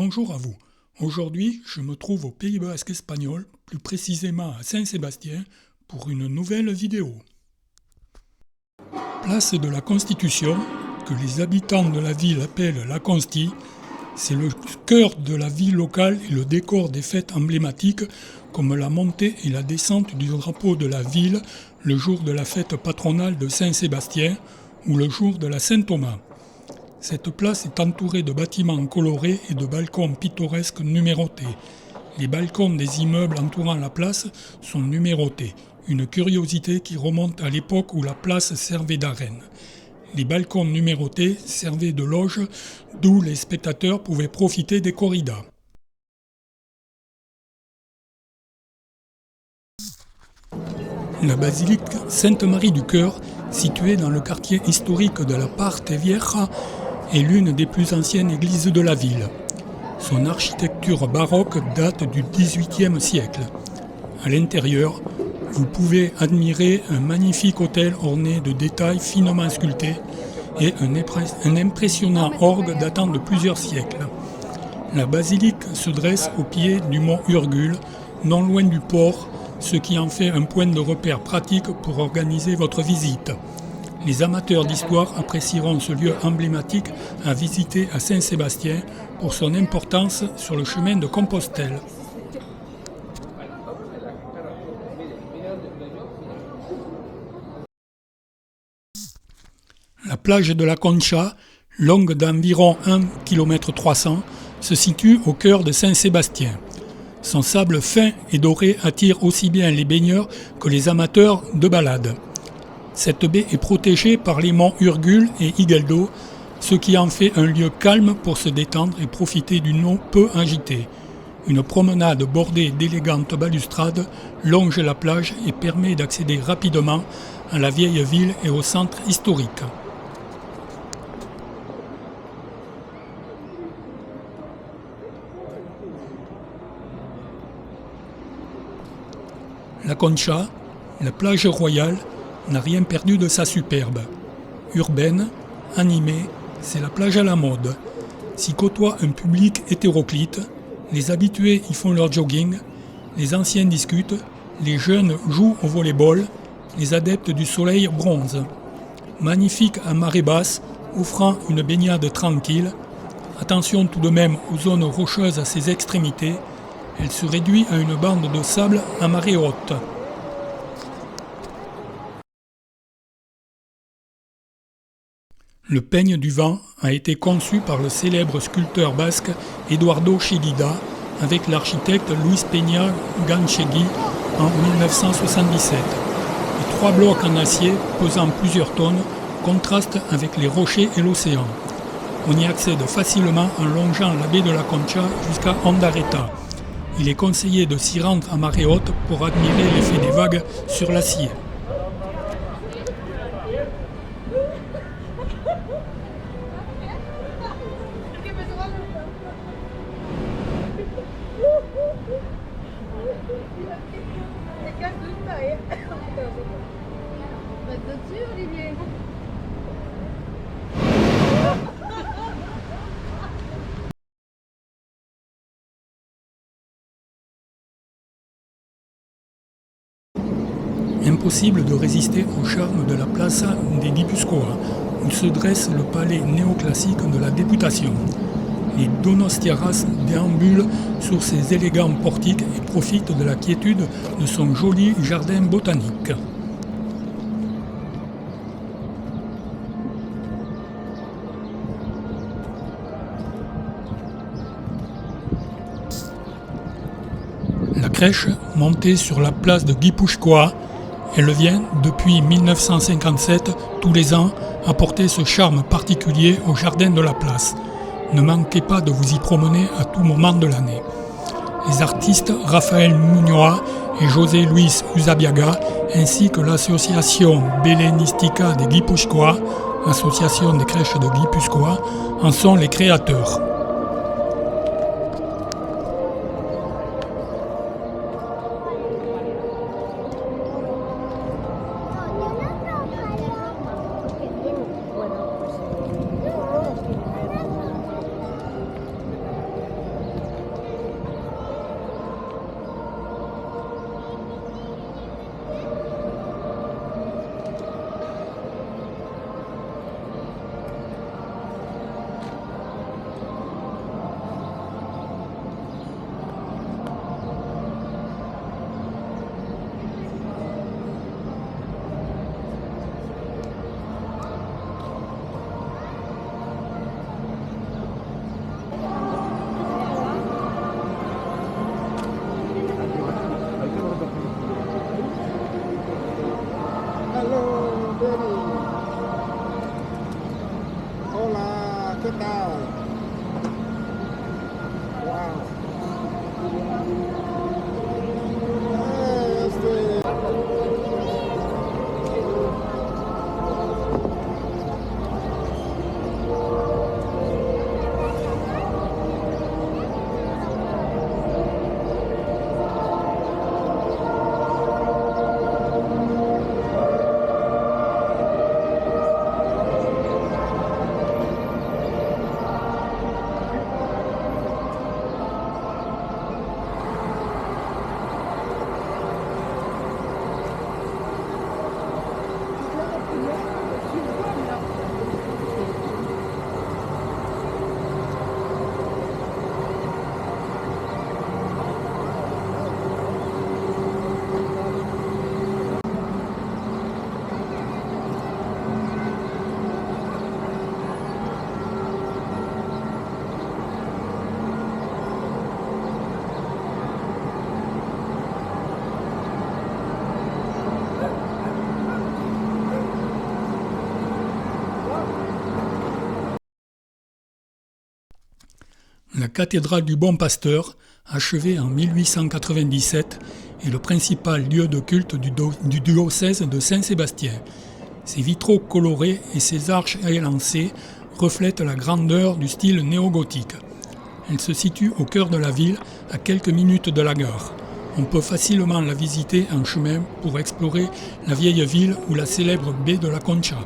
Bonjour à vous. Aujourd'hui, je me trouve au Pays Basque espagnol, plus précisément à Saint-Sébastien, pour une nouvelle vidéo. Place de la Constitution, que les habitants de la ville appellent la Consti, c'est le cœur de la vie locale et le décor des fêtes emblématiques comme la montée et la descente du drapeau de la ville le jour de la fête patronale de Saint-Sébastien ou le jour de la Saint-Thomas. Cette place est entourée de bâtiments colorés et de balcons pittoresques numérotés. Les balcons des immeubles entourant la place sont numérotés, une curiosité qui remonte à l'époque où la place servait d'arène. Les balcons numérotés servaient de loge, d'où les spectateurs pouvaient profiter des corridas. La basilique Sainte-Marie du Cœur, située dans le quartier historique de la Parte Vieja, est l'une des plus anciennes églises de la ville. Son architecture baroque date du XVIIIe siècle. À l'intérieur, vous pouvez admirer un magnifique autel orné de détails finement sculptés et un impressionnant orgue datant de plusieurs siècles. La basilique se dresse au pied du mont Urgule, non loin du port, ce qui en fait un point de repère pratique pour organiser votre visite. Les amateurs d'histoire apprécieront ce lieu emblématique à visiter à Saint-Sébastien pour son importance sur le chemin de Compostelle. La plage de la Concha, longue d'environ 1,3 km, se situe au cœur de Saint-Sébastien. Son sable fin et doré attire aussi bien les baigneurs que les amateurs de balade. Cette baie est protégée par les monts Urgule et Igueldo, ce qui en fait un lieu calme pour se détendre et profiter d'une eau peu agitée. Une promenade bordée d'élégantes balustrades longe la plage et permet d'accéder rapidement à la vieille ville et au centre historique. La Concha, la plage royale, n'a rien perdu de sa superbe. Urbaine, animée, c'est la plage à la mode. S'y côtoie un public hétéroclite, les habitués y font leur jogging, les anciens discutent, les jeunes jouent au volley-ball, les adeptes du soleil bronzent. Magnifique à marée basse, offrant une baignade tranquille. Attention tout de même aux zones rocheuses à ses extrémités, elle se réduit à une bande de sable à marée haute. Le peigne du vent a été conçu par le célèbre sculpteur basque Eduardo Chillida avec l'architecte Luis Peña Ganchegui en 1977. Les 3 blocs en acier pesant plusieurs tonnes contrastent avec les rochers et l'océan. On y accède facilement en longeant la baie de la Concha jusqu'à Ondarreta. Il est conseillé de s'y rendre à marée haute pour admirer l'effet des vagues sur l'acier. Impossible de résister au charme de la Plaza de Guipúzcoa, où se dresse le palais néoclassique de la députation. Les donostiarras déambulent sur ses élégants portiques et profitent de la quiétude de son joli jardin botanique. La crèche, montée sur la place de Guipúzcoa, elle vient, depuis 1957, tous les ans, apporter ce charme particulier au jardin de la place. Ne manquez pas de vous y promener à tout moment de l'année. Les artistes Rafael Muñoa et José Luis Usabiaga, ainsi que l'association Belenística de Guipúzcoa, association des crèches de Guipúzcoa, en sont les créateurs. La cathédrale du Bon Pasteur, achevée en 1897, est le principal lieu de culte du diocèse de Saint-Sébastien. Ses vitraux colorés et ses arches élancées reflètent la grandeur du style néo-gothique. Elle se situe au cœur de la ville, à quelques minutes de la gare. On peut facilement la visiter en chemin pour explorer la vieille ville ou la célèbre baie de la Concha.